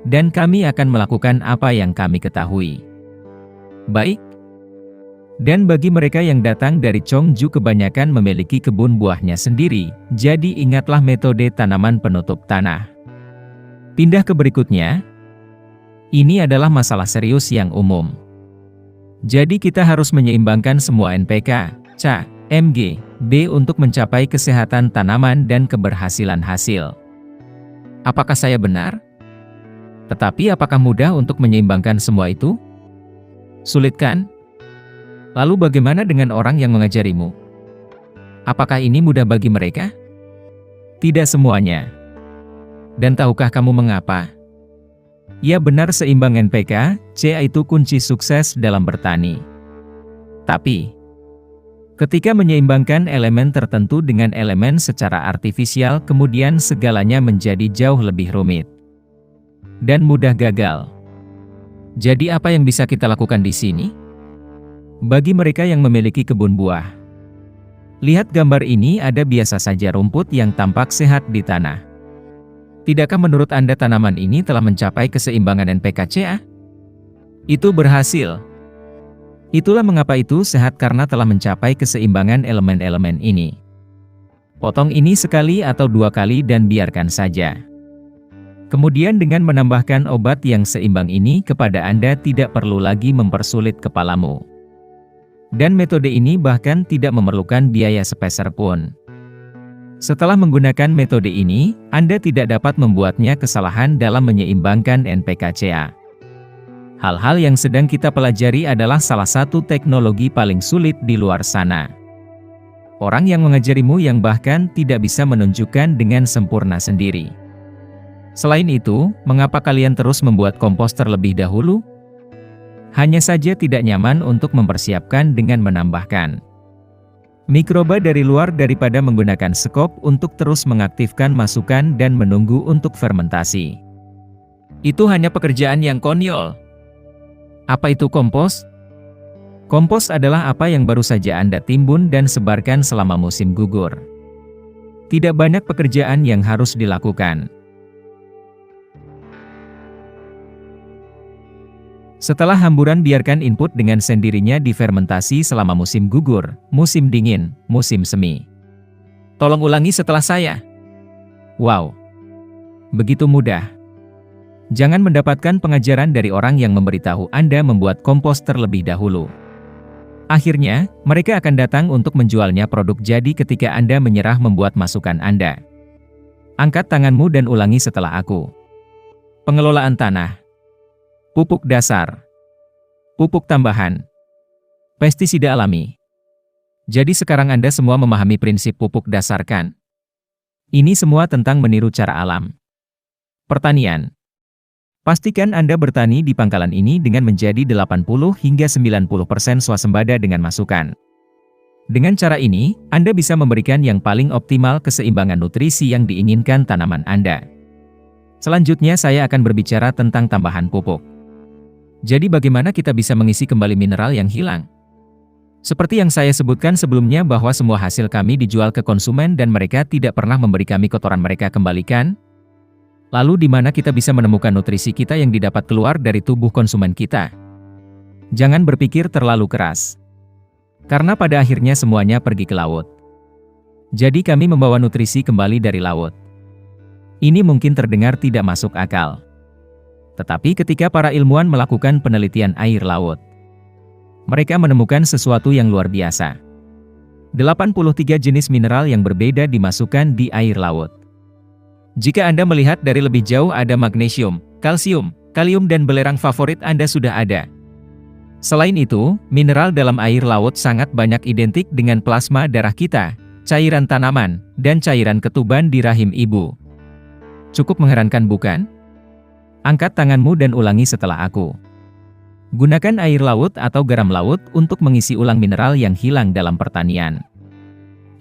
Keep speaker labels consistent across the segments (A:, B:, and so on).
A: dan kami akan melakukan apa yang kami ketahui. Baik. Dan bagi mereka yang datang dari Cheongju kebanyakan memiliki kebun buahnya sendiri, jadi ingatlah metode tanaman penutup tanah. Pindah ke berikutnya. Ini adalah masalah serius yang umum. Jadi kita harus menyeimbangkan semua NPK, Ca, Mg, B untuk mencapai kesehatan tanaman dan keberhasilan hasil. Apakah saya benar? Tetapi apakah mudah untuk menyeimbangkan semua itu? Sulit kan? Lalu bagaimana dengan orang yang mengajarimu? Apakah ini mudah bagi mereka? Tidak semuanya. Dan tahukah kamu mengapa? Ya benar, seimbang NPK, C itu kunci sukses dalam bertani. Tapi, ketika menyeimbangkan elemen tertentu dengan elemen secara artifisial, kemudian segalanya menjadi jauh lebih rumit. Dan mudah gagal. Jadi apa yang bisa kita lakukan di sini? Bagi mereka yang memiliki kebun buah. Lihat gambar ini, ada biasa saja rumput yang tampak sehat di tanah. Tidakkah menurut Anda tanaman ini telah mencapai keseimbangan NPK-Ca? Itu berhasil. Itulah mengapa itu sehat, karena telah mencapai keseimbangan elemen-elemen ini. Potong ini sekali atau 2 kali dan biarkan saja. Kemudian dengan menambahkan obat yang seimbang ini kepada Anda, tidak perlu lagi mempersulit kepalamu. Dan metode ini bahkan tidak memerlukan biaya sepeser pun. Setelah menggunakan metode ini, Anda tidak dapat membuatnya kesalahan dalam menyeimbangkan NPK-Ca. Hal-hal yang sedang kita pelajari adalah salah satu teknologi paling sulit di luar sana. Orang yang mengajarimu yang bahkan tidak bisa menunjukkan dengan sempurna sendiri. Selain itu, mengapa kalian terus membuat kompos terlebih dahulu? Hanya saja tidak nyaman untuk mempersiapkan dengan menambahkan mikroba dari luar daripada menggunakan skop untuk terus mengaktifkan masukan dan menunggu untuk fermentasi. Itu hanya pekerjaan yang konyol. Apa itu kompos? Kompos adalah apa yang baru saja Anda timbun dan sebarkan selama musim gugur. Tidak banyak pekerjaan yang harus dilakukan. Setelah hamburan, biarkan input dengan sendirinya difermentasi selama musim gugur, musim dingin, musim semi. Tolong ulangi setelah saya. Wow. Begitu mudah. Jangan mendapatkan pengajaran dari orang yang memberitahu Anda membuat kompos terlebih dahulu. Akhirnya, mereka akan datang untuk menjualnya produk jadi ketika Anda menyerah membuat masukan Anda. Angkat tanganmu dan ulangi setelah aku. Pengelolaan tanah. Pupuk dasar, pupuk tambahan, pestisida alami. Jadi sekarang Anda semua memahami prinsip pupuk dasar kan? Ini semua tentang meniru cara alam. Pertanian. Pastikan Anda bertani di pangkalan ini dengan menjadi 80 hingga 90% swasembada dengan masukan. Dengan cara ini, Anda bisa memberikan yang paling optimal keseimbangan nutrisi yang diinginkan tanaman Anda. Selanjutnya saya akan berbicara tentang tambahan pupuk. Jadi bagaimana kita bisa mengisi kembali mineral yang hilang? Seperti yang saya sebutkan sebelumnya bahwa semua hasil kami dijual ke konsumen dan mereka tidak pernah memberi kami kotoran mereka kembalikan. Lalu di mana kita bisa menemukan nutrisi kita yang didapat keluar dari tubuh konsumen kita? Jangan berpikir terlalu keras. Karena pada akhirnya semuanya pergi ke laut. Jadi kami membawa nutrisi kembali dari laut. Ini mungkin terdengar tidak masuk akal. Tetapi ketika para ilmuwan melakukan penelitian air laut, mereka menemukan sesuatu yang luar biasa. 83 jenis mineral yang berbeda dimasukkan di air laut. Jika Anda melihat dari lebih jauh, ada magnesium, kalsium, kalium dan belerang favorit Anda sudah ada. Selain itu, mineral dalam air laut sangat banyak identik dengan plasma darah kita, cairan tanaman, dan cairan ketuban di rahim ibu. Cukup mengherankan bukan? Angkat tanganmu dan ulangi setelah aku. Gunakan air laut atau garam laut untuk mengisi ulang mineral yang hilang dalam pertanian.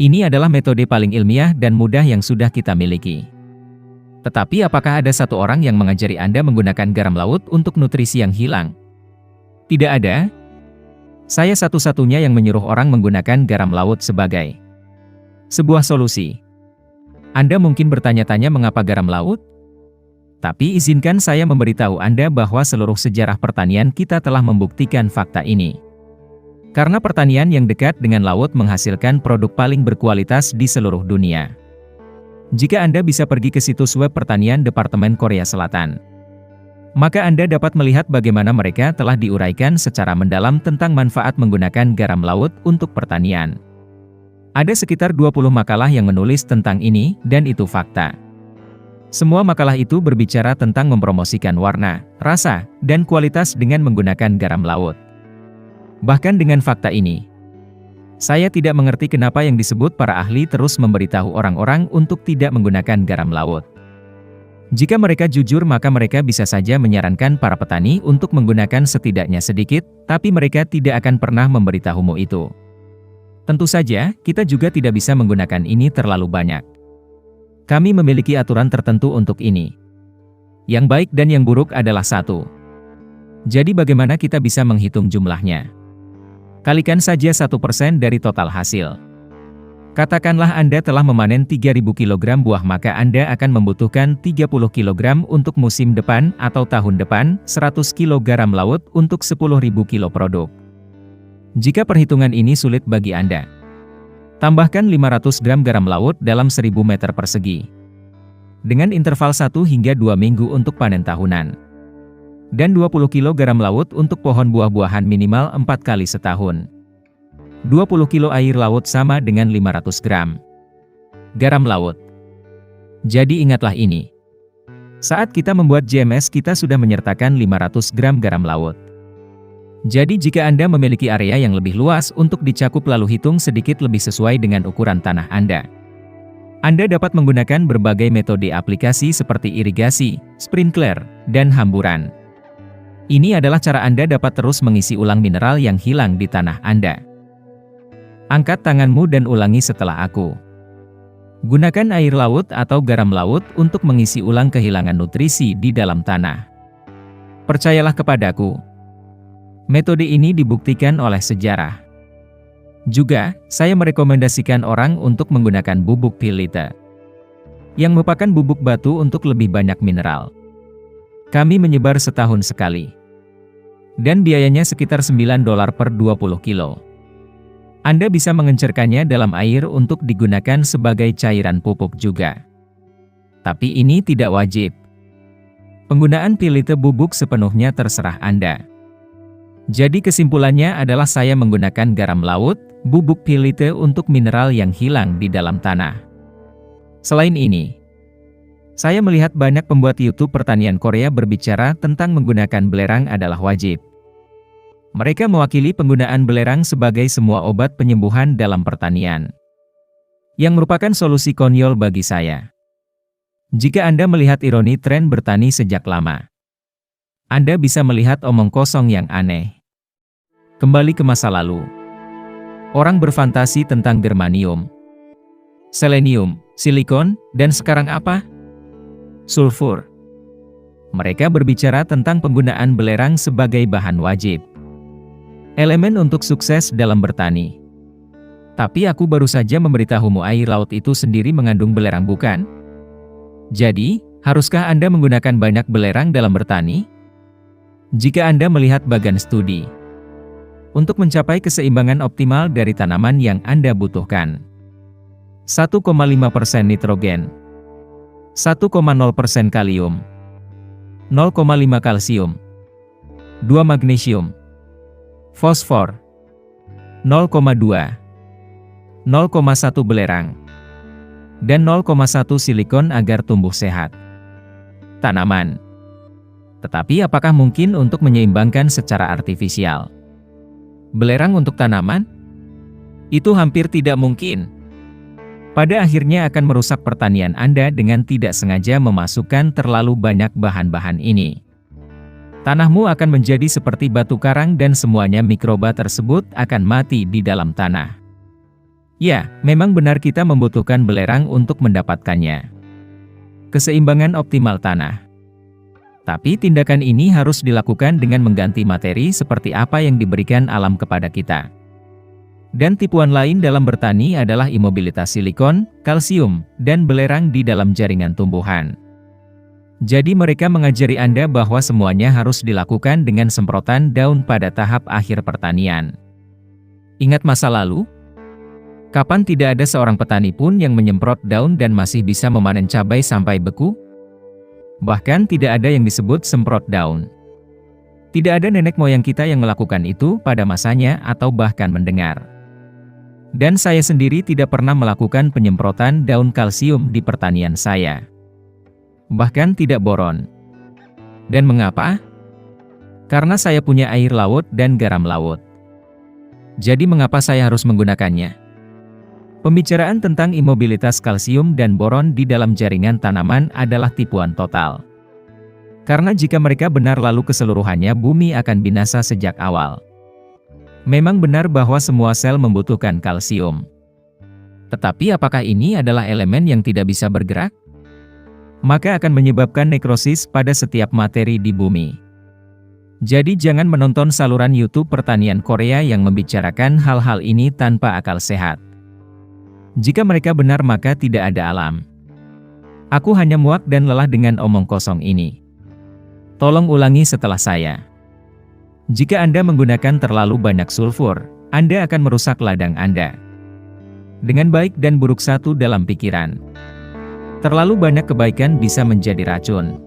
A: Ini adalah metode paling ilmiah dan mudah yang sudah kita miliki. Tetapi apakah ada satu orang yang mengajari Anda menggunakan garam laut untuk nutrisi yang hilang? Tidak ada. Saya satu-satunya yang menyuruh orang menggunakan garam laut sebagai sebuah solusi. Anda mungkin bertanya-tanya mengapa garam laut? Tapi izinkan saya memberitahu Anda bahwa seluruh sejarah pertanian kita telah membuktikan fakta ini. Karena pertanian yang dekat dengan laut menghasilkan produk paling berkualitas di seluruh dunia. Jika Anda bisa pergi ke situs web pertanian Departemen Korea Selatan, maka Anda dapat melihat bagaimana mereka telah diuraikan secara mendalam tentang manfaat menggunakan garam laut untuk pertanian. Ada sekitar 20 makalah yang menulis tentang ini, dan itu fakta. Semua makalah itu berbicara tentang mempromosikan warna, rasa, dan kualitas dengan menggunakan garam laut. Bahkan dengan fakta ini, saya tidak mengerti kenapa yang disebut para ahli terus memberitahu orang-orang untuk tidak menggunakan garam laut. Jika mereka jujur maka mereka bisa saja menyarankan para petani untuk menggunakan setidaknya sedikit, tapi mereka tidak akan pernah memberitahumu itu. Tentu saja, kita juga tidak bisa menggunakan ini terlalu banyak. Kami memiliki aturan tertentu untuk ini. Yang baik dan yang buruk adalah satu. Jadi bagaimana kita bisa menghitung jumlahnya? Kalikan saja 1% dari total hasil. Katakanlah Anda telah memanen 3.000 kg buah maka Anda akan membutuhkan 30 kg untuk musim depan atau tahun depan, 100 kg garam laut untuk 10.000 kg produk. Jika perhitungan ini sulit bagi Anda, tambahkan 500 gram garam laut dalam 1.000 meter persegi. Dengan interval 1 hingga 2 minggu untuk panen tahunan. Dan 20 kg garam laut untuk pohon buah-buahan minimal 4 kali setahun. 20 kg air laut sama dengan 500 gram garam laut. Jadi ingatlah ini. Saat kita membuat JMS kita sudah menyertakan 500 gram garam laut. Jadi jika Anda memiliki area yang lebih luas untuk dicakup lalu hitung sedikit lebih sesuai dengan ukuran tanah Anda. Anda dapat menggunakan berbagai metode aplikasi seperti irigasi, sprinkler, dan hamburan. Ini adalah cara Anda dapat terus mengisi ulang mineral yang hilang di tanah Anda. Angkat tanganmu dan ulangi setelah aku. Gunakan air laut atau garam laut untuk mengisi ulang kehilangan nutrisi di dalam tanah. Percayalah kepadaku. Metode ini dibuktikan oleh sejarah. Juga, saya merekomendasikan orang untuk menggunakan bubuk pilite, yang merupakan bubuk batu untuk lebih banyak mineral. Kami menyebar setahun sekali. Dan biayanya sekitar $9 per 20 kilo. Anda bisa mengencerkannya dalam air untuk digunakan sebagai cairan pupuk juga. Tapi ini tidak wajib. Penggunaan pilite bubuk sepenuhnya terserah Anda. Jadi kesimpulannya adalah saya menggunakan garam laut, bubuk pilite untuk mineral yang hilang di dalam tanah. Selain ini, saya melihat banyak pembuat YouTube pertanian Korea berbicara tentang menggunakan belerang adalah wajib. Mereka mewakili penggunaan belerang sebagai semua obat penyembuhan dalam pertanian. Yang merupakan solusi konyol bagi saya. Jika Anda melihat ironi tren bertani sejak lama, Anda bisa melihat omong kosong yang aneh. Kembali ke masa lalu. Orang berfantasi tentang germanium, selenium, silikon, dan sekarang apa? Sulfur. Mereka berbicara tentang penggunaan belerang sebagai bahan wajib. Elemen untuk sukses dalam bertani. Tapi aku baru saja memberitahumu air laut itu sendiri mengandung belerang bukan? Jadi, haruskah Anda menggunakan banyak belerang dalam bertani? Jika Anda melihat bagan studi, untuk mencapai keseimbangan optimal dari tanaman yang Anda butuhkan. 1,5% nitrogen, 1,0% kalium, 0,5 kalsium, 2 magnesium, fosfor, 0,2, 0,1 belerang, dan 0,1 silikon agar tumbuh sehat. Tanaman. Tetapi apakah mungkin untuk menyeimbangkan secara artifisial belerang untuk tanaman? Itu hampir tidak mungkin. Pada akhirnya akan merusak pertanian Anda dengan tidak sengaja memasukkan terlalu banyak bahan-bahan ini. Tanahmu akan menjadi seperti batu karang dan semuanya mikroba tersebut akan mati di dalam tanah. Ya, memang benar kita membutuhkan belerang untuk mendapatkannya. Keseimbangan optimal tanah. Tapi tindakan ini harus dilakukan dengan mengganti materi seperti apa yang diberikan alam kepada kita. Dan tipuan lain dalam bertani adalah imobilitas silikon, kalsium, dan belerang di dalam jaringan tumbuhan. Jadi mereka mengajari Anda bahwa semuanya harus dilakukan dengan semprotan daun pada tahap akhir pertanian. Ingat masa lalu? Kapan tidak ada seorang petani pun yang menyemprot daun dan masih bisa memanen cabai sampai beku? Bahkan tidak ada yang disebut semprot daun. Tidak ada nenek moyang kita yang melakukan itu pada masanya atau bahkan mendengar. Dan saya sendiri tidak pernah melakukan penyemprotan daun kalsium di pertanian saya. Bahkan tidak boron. Dan mengapa? Karena saya punya air laut dan garam laut. Jadi mengapa saya harus menggunakannya? Pembicaraan tentang imobilitas kalsium dan boron di dalam jaringan tanaman adalah tipuan total. Karena jika mereka benar lalu keseluruhannya bumi akan binasa sejak awal. Memang benar bahwa semua sel membutuhkan kalsium. Tetapi apakah ini adalah elemen yang tidak bisa bergerak? Maka akan menyebabkan nekrosis pada setiap materi di bumi. Jadi jangan menonton saluran YouTube pertanian Korea yang membicarakan hal-hal ini tanpa akal sehat. Jika mereka benar maka tidak ada alam. Aku hanya muak dan lelah dengan omong kosong ini. Tolong ulangi setelah saya. Jika Anda menggunakan terlalu banyak sulfur, Anda akan merusak ladang Anda. Dengan baik dan buruk satu dalam pikiran. Terlalu banyak kebaikan bisa menjadi racun.